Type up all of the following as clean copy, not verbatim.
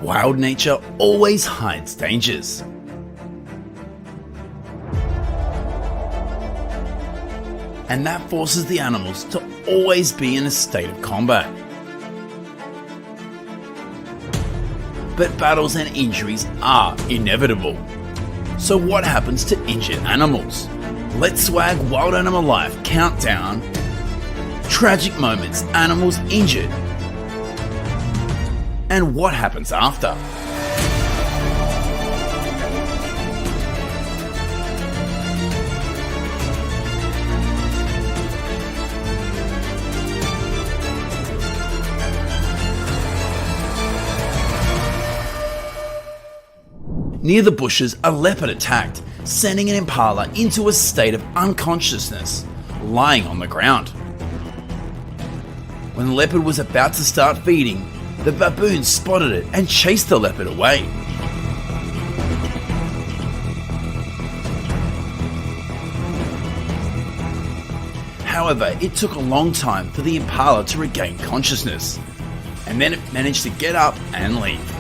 Wild nature always hides dangers. And that forces the animals to always be in a state of combat. But battles and injuries are inevitable. So what happens to injured animals? Let's swag Wild Animal Life countdown. Tragic moments, animals injured. And what happens after? Near the bushes, a leopard attacked, sending an impala into a state of unconsciousness, lying on the ground. When the leopard was about to start feeding, the baboon spotted it and chased the leopard away. However, it took a long time for the impala to regain consciousness, and then it managed to get up and leave.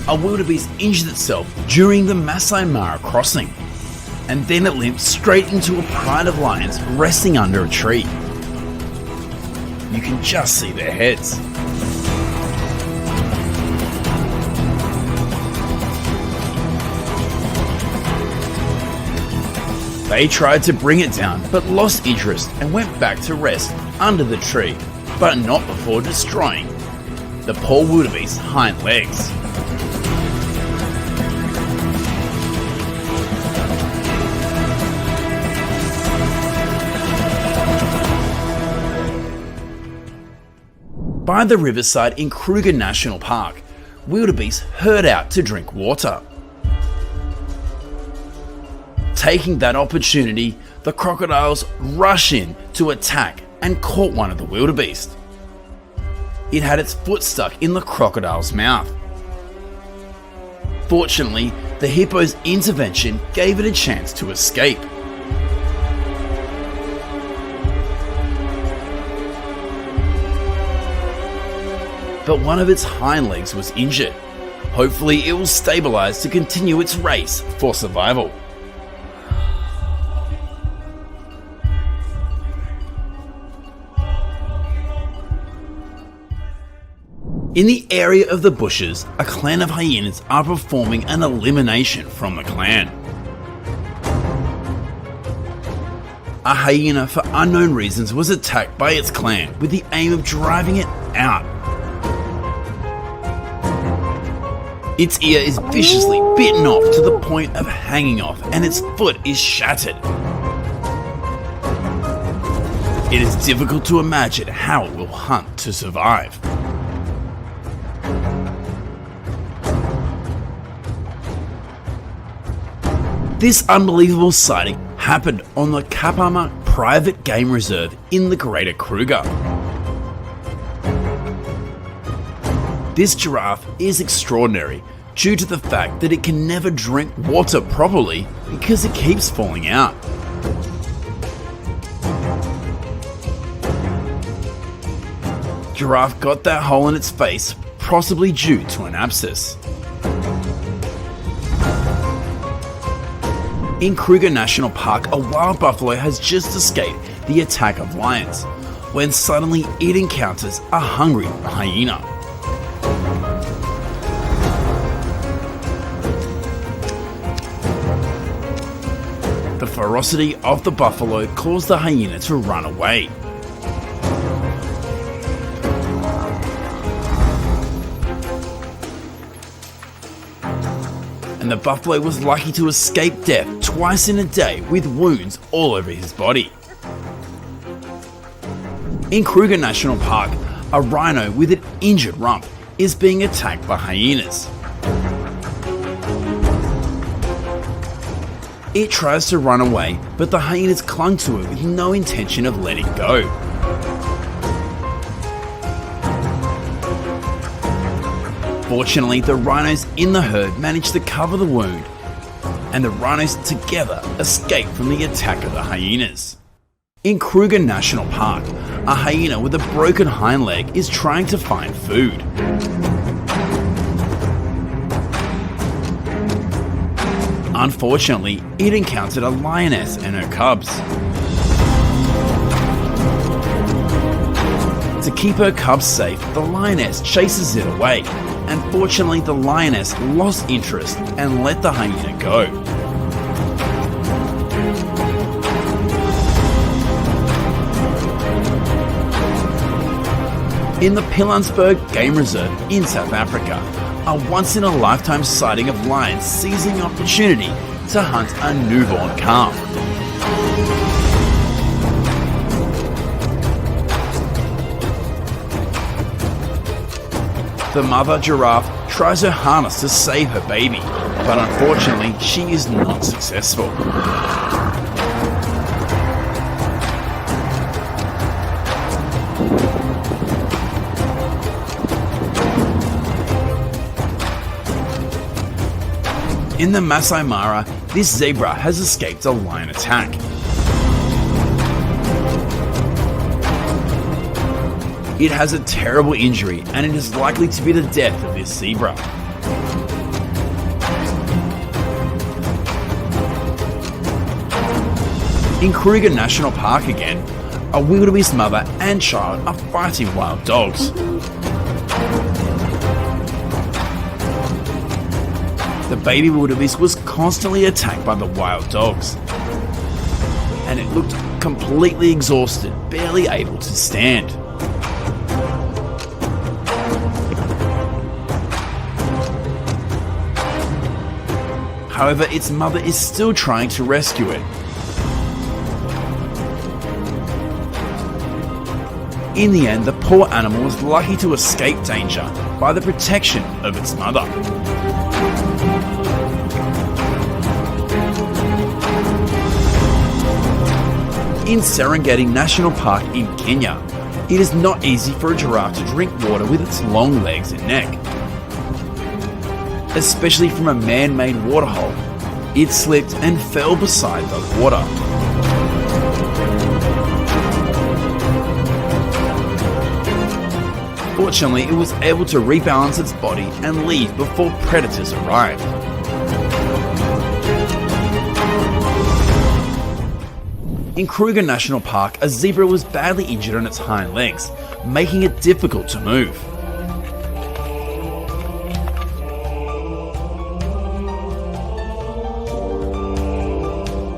A wildebeest injured itself during the Masai Mara crossing, and then it limped straight into a pride of lions resting under a tree. You can just see their heads. They tried to bring it down but lost interest and went back to rest under the tree, but not before destroying the poor wildebeest's hind legs. By the riverside in Kruger National Park, wildebeest herd out to drink water. Taking that opportunity, the crocodiles rush in to attack and caught one of the wildebeest. It had its foot stuck in the crocodile's mouth. Fortunately, the hippo's intervention gave it a chance to escape. But one of its hind legs was injured. Hopefully it will stabilize to continue its race for survival. In the area of the bushes, a clan of hyenas are performing an elimination from the clan. A hyena, for unknown reasons, was attacked by its clan with the aim of driving it out. Its ear is viciously bitten off to the point of hanging off, and its foot is shattered. It is difficult to imagine how it will hunt to survive. This unbelievable sighting happened on the Kapama Private Game Reserve in the Greater Kruger. This giraffe is extraordinary due to the fact that it can never drink water properly because it keeps falling out. Giraffe got that hole in its face, possibly due to an abscess. In Kruger National Park, a wild buffalo has just escaped the attack of lions, when suddenly it encounters a hungry hyena. The ferocity of the buffalo caused the hyena to run away. And the buffalo was lucky to escape death twice in a day with wounds all over his body. In Kruger National Park, a rhino with an injured rump is being attacked by hyenas. It tries to run away, but the hyenas clung to it with no intention of letting go. Fortunately, the rhinos in the herd managed to cover the wound, and the rhinos together escaped from the attack of the hyenas. In Kruger National Park, a hyena with a broken hind leg is trying to find food. Unfortunately, it encountered a lioness and her cubs. To keep her cubs safe, the lioness chases it away. Unfortunately, the lioness lost interest and let the hyena go. In the Pilanesberg Game Reserve in South Africa, a once-in-a-lifetime sighting of lions seizing opportunity to hunt a newborn calf. The mother giraffe tries her hardest to save her baby, but unfortunately she is not successful. In the Masai Mara, this zebra has escaped a lion attack. It has a terrible injury and it is likely to be the death of this zebra. In Kruger National Park again, a wildebeest mother and child are fighting wild dogs. The baby wildebeest was constantly attacked by the wild dogs, and it looked completely exhausted, barely able to stand. However, its mother is still trying to rescue it. In the end, the poor animal was lucky to escape danger by the protection of its mother. In Serengeti National Park in Kenya, it is not easy for a giraffe to drink water with its long legs and neck. Especially from a man-made waterhole, it slipped and fell beside the water. Fortunately, it was able to rebalance its body and leave before predators arrived. In Kruger National Park, a zebra was badly injured on its hind legs, making it difficult to move.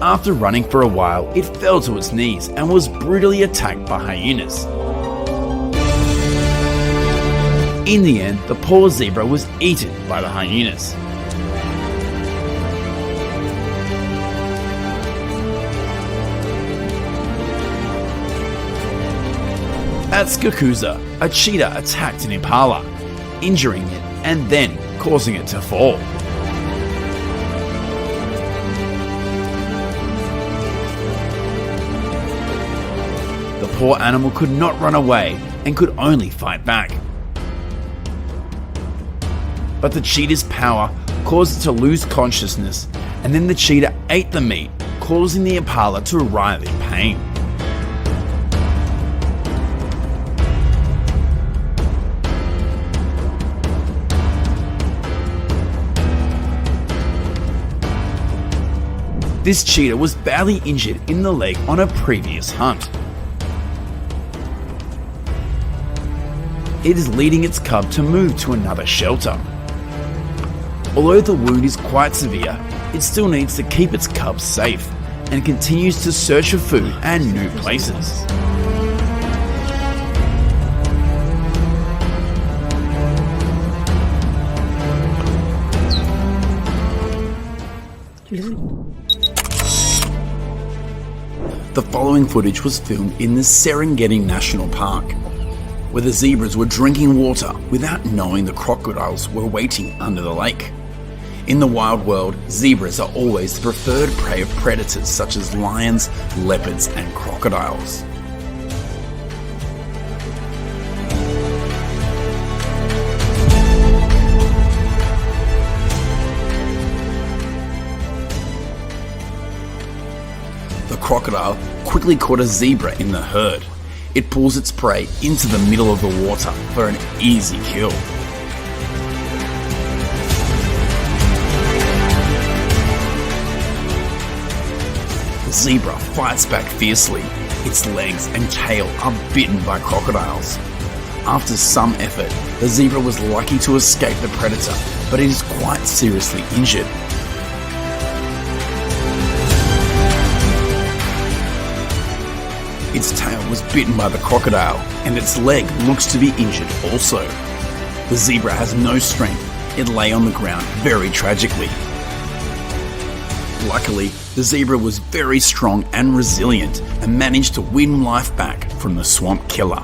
After running for a while, it fell to its knees and was brutally attacked by hyenas. In the end, the poor zebra was eaten by the hyenas. At Skakuza, a cheetah attacked an impala, injuring it and then causing it to fall. The poor animal could not run away and could only fight back. But the cheetah's power caused it to lose consciousness, and then the cheetah ate the meat, causing the impala to writhe in pain. This cheetah was badly injured in the leg on a previous hunt. It is leading its cub to move to another shelter. Although the wound is quite severe, it still needs to keep its cubs safe and continues to search for food and new places. The following footage was filmed in the Serengeti National Park, where the zebras were drinking water without knowing the crocodiles were waiting under the lake. In the wild world, zebras are always the preferred prey of predators such as lions, leopards, and crocodiles. crocodile quickly caught a zebra in the herd. It pulls its prey into the middle of the water for an easy kill. The zebra fights back fiercely. Its legs and tail are bitten by crocodiles. After some effort, the zebra was lucky to escape the predator, but it is quite seriously injured. Its tail was bitten by the crocodile, and its leg looks to be injured also. The zebra has no strength. It lay on the ground very tragically. Luckily, the zebra was very strong and resilient and managed to win life back from the swamp killer.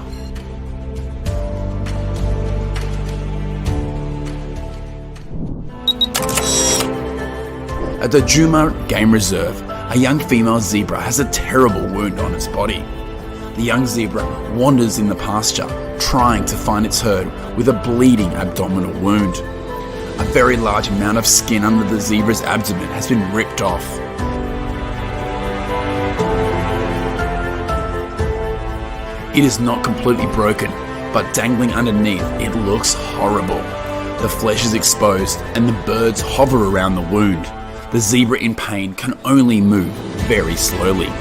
At the Juma Game Reserve, a young female zebra has a terrible wound on its body. The young zebra wanders in the pasture, trying to find its herd with a bleeding abdominal wound. A very large amount of skin under the zebra's abdomen has been ripped off. It is not completely broken, but dangling underneath, it looks horrible. The flesh is exposed and the birds hover around the wound. The zebra in pain can only move very slowly.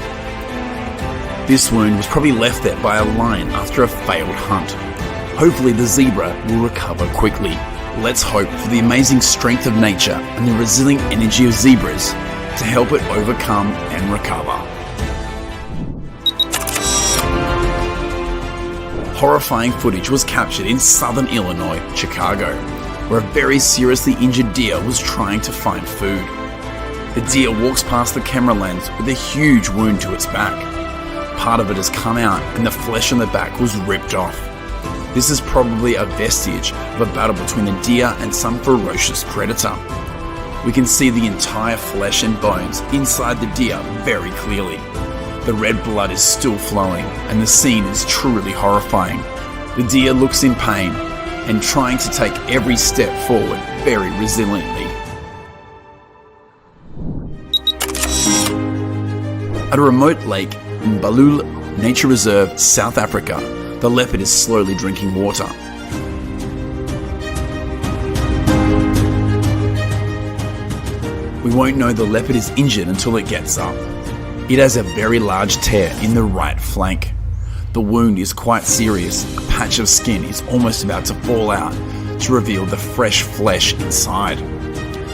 This wound was probably left there by a lion after a failed hunt. Hopefully the zebra will recover quickly. Let's hope for the amazing strength of nature and the resilient energy of zebras to help it overcome and recover. Horrifying footage was captured in southern Illinois, Chicago, where a very seriously injured deer was trying to find food. The deer walks past the camera lens with a huge wound to its back. Part of it has come out and the flesh on the back was ripped off. This is probably a vestige of a battle between a deer and some ferocious predator. We can see the entire flesh and bones inside the deer very clearly. The red blood is still flowing and the scene is truly horrifying. The deer looks in pain and trying to take every step forward very resiliently. At a remote lake in Balul Nature Reserve, South Africa, the leopard is slowly drinking water. We won't know the leopard is injured until it gets up. It has a very large tear in the right flank. The wound is quite serious. A patch of skin is almost about to fall out to reveal the fresh flesh inside.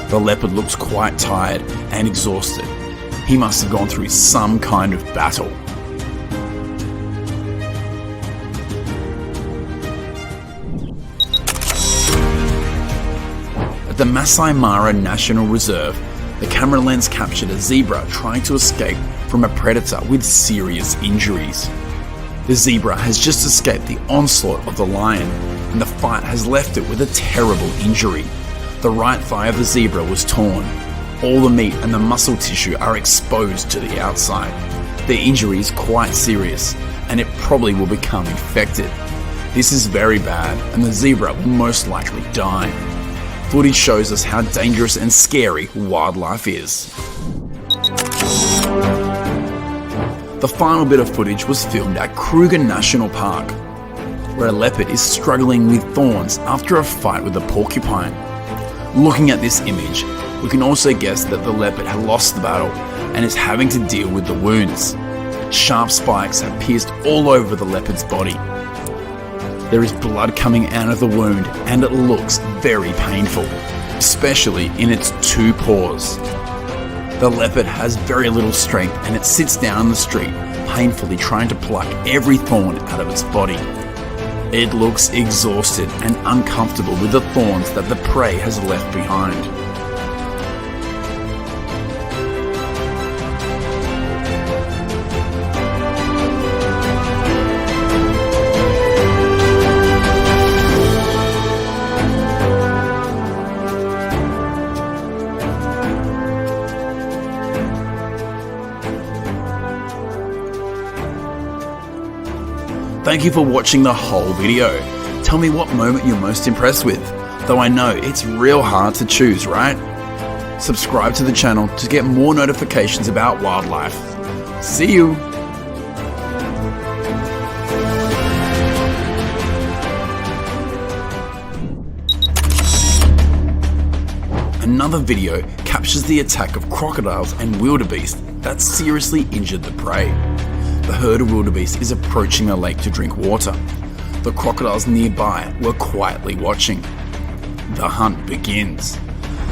The leopard looks quite tired and exhausted. He must have gone through some kind of battle. At the Masai Mara National Reserve, the camera lens captured a zebra trying to escape from a predator with serious injuries. The zebra has just escaped the onslaught of the lion, and the fight has left it with a terrible injury. The right thigh of the zebra was torn. All the meat and the muscle tissue are exposed to the outside. The injury is quite serious, and it probably will become infected. This is very bad, and the zebra will most likely die. Footage shows us how dangerous and scary wildlife is. The final bit of footage was filmed at Kruger National Park, where a leopard is struggling with thorns after a fight with a porcupine. Looking at this image, we can also guess that the leopard had lost the battle and is having to deal with the wounds. Sharp spikes have pierced all over the leopard's body. There is blood coming out of the wound and it looks very painful, especially in its two paws. The leopard has very little strength and it sits down in the street, painfully trying to pluck every thorn out of its body. It looks exhausted and uncomfortable with the thorns that the prey has left behind. Thank you for watching the whole video. Tell me what moment you're most impressed with, though I know it's real hard to choose, right? Subscribe to the channel to get more notifications about wildlife. See you! Another video captures the attack of crocodiles and wildebeest that seriously injured the prey. The herd of wildebeest is approaching a lake to drink water. The crocodiles nearby were quietly watching. The hunt begins.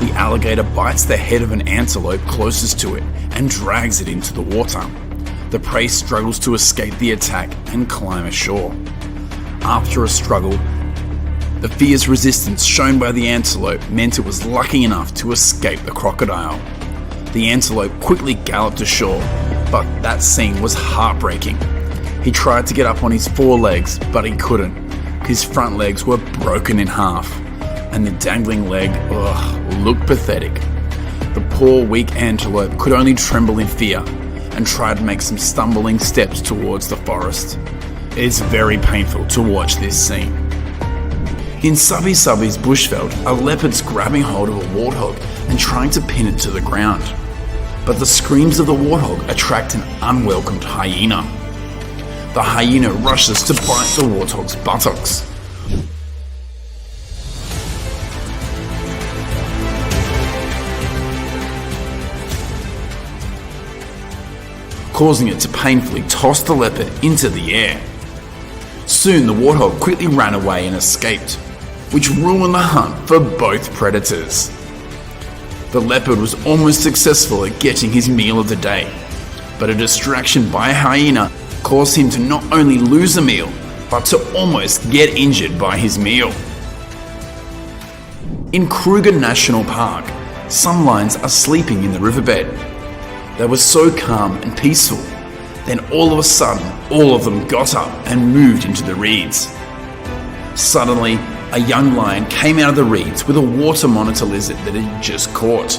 The alligator bites the head of an antelope closest to it and drags it into the water. The prey struggles to escape the attack and climb ashore. After a struggle, the fierce resistance shown by the antelope meant it was lucky enough to escape the crocodile. The antelope quickly galloped ashore, but that scene was heartbreaking. He tried to get up on his forelegs, but he couldn't. His front legs were broken in half, and the dangling leg, looked pathetic. The poor, weak antelope could only tremble in fear and try to make some stumbling steps towards the forest. It is very painful to watch this scene. In Sauvages bushveld, a leopard's grabbing hold of a warthog and trying to pin it to the ground. But the screams of the warthog attract an unwelcomed hyena. The hyena rushes to bite the warthog's buttocks. Causing it to painfully toss the leopard into the air. Soon the warthog quickly ran away and escaped, which ruined the hunt for both predators. The leopard was almost successful at getting his meal of the day, but a distraction by a hyena caused him to not only lose a meal, but to almost get injured by his meal. In Kruger National Park, some lions are sleeping in the riverbed. They were so calm and peaceful. Then all of a sudden, all of them got up and moved into the reeds. Suddenly, a young lion came out of the reeds with a water monitor lizard that it had just caught.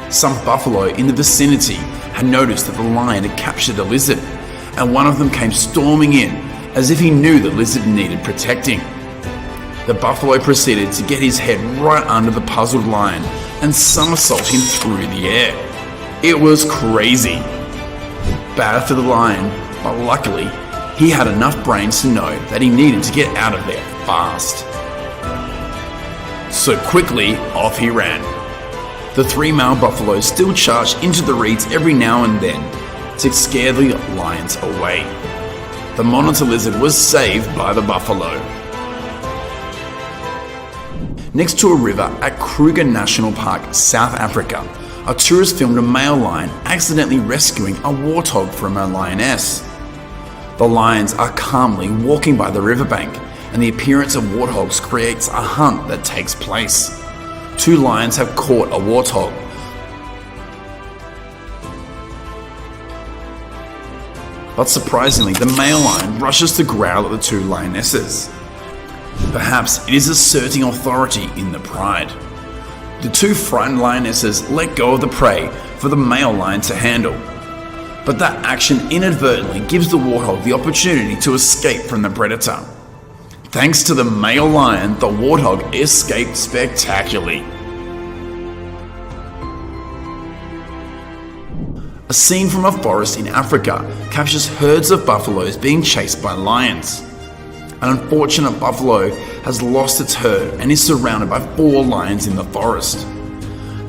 Some buffalo in the vicinity had noticed that the lion had captured the lizard, and one of them came storming in as if he knew the lizard needed protecting. The buffalo proceeded to get his head right under the puzzled lion and somersault him through the air. It was crazy. Bad for the lion, but luckily, he had enough brains to know that he needed to get out of there fast. So quickly, off he ran. The three male buffaloes still charged into the reeds every now and then to scare the lions away. The monitor lizard was saved by the buffalo. Next to a river at Kruger National Park, South Africa, a tourist filmed a male lion accidentally rescuing a warthog from a lioness. The lions are calmly walking by the riverbank, and the appearance of warthogs creates a hunt that takes place. Two lions have caught a warthog. But surprisingly, the male lion rushes to growl at the two lionesses. Perhaps it is asserting authority in the pride. The two frightened lionesses let go of the prey for the male lion to handle. But that action inadvertently gives the warthog the opportunity to escape from the predator. Thanks to the male lion, the warthog escaped spectacularly. A scene from a forest in Africa captures herds of buffaloes being chased by lions. An unfortunate buffalo has lost its herd and is surrounded by 4 lions in the forest.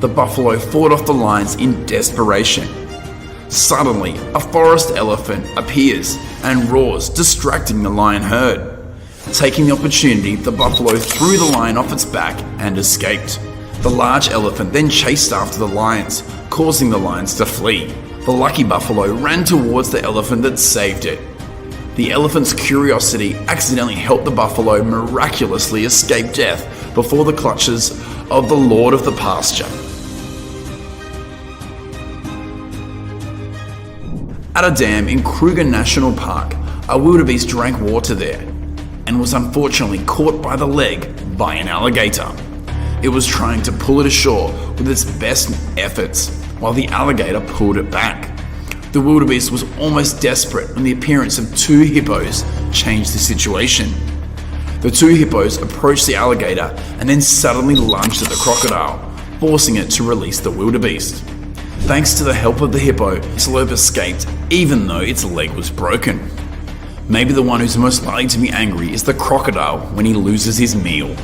The buffalo fought off the lions in desperation. Suddenly, a forest elephant appears and roars, distracting the lion herd. Taking the opportunity, the buffalo threw the lion off its back and escaped. The large elephant then chased after the lions, causing the lions to flee. The lucky buffalo ran towards the elephant that saved it. The elephant's curiosity accidentally helped the buffalo miraculously escape death before the clutches of the lord of the pasture. At a dam in Kruger National Park, a wildebeest drank water there and was unfortunately caught by the leg by an alligator. It was trying to pull it ashore with its best efforts while the alligator pulled it back. The wildebeest was almost desperate when the appearance of 2 hippos changed the situation. The 2 hippos approached the alligator and then suddenly lunged at the crocodile, forcing it to release the wildebeest. Thanks to the help of the hippo, antelope escaped even though its leg was broken. Maybe the one who's most likely to be angry is the crocodile when he loses his meal.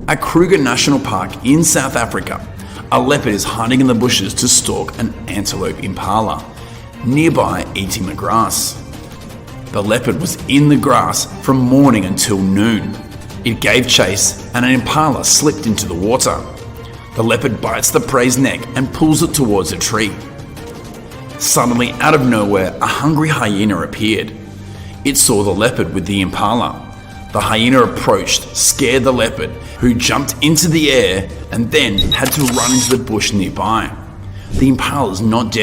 At Kruger National Park in South Africa, a leopard is hiding in the bushes to stalk an antelope impala, nearby eating the grass. The leopard was in the grass from morning until noon. It gave chase and an impala slipped into the water. The leopard bites the prey's neck and pulls it towards a tree. Suddenly, out of nowhere, a hungry hyena appeared. It saw the leopard with the impala. The hyena approached, scared the leopard, who jumped into the air and then had to run into the bush nearby. The impala is not dead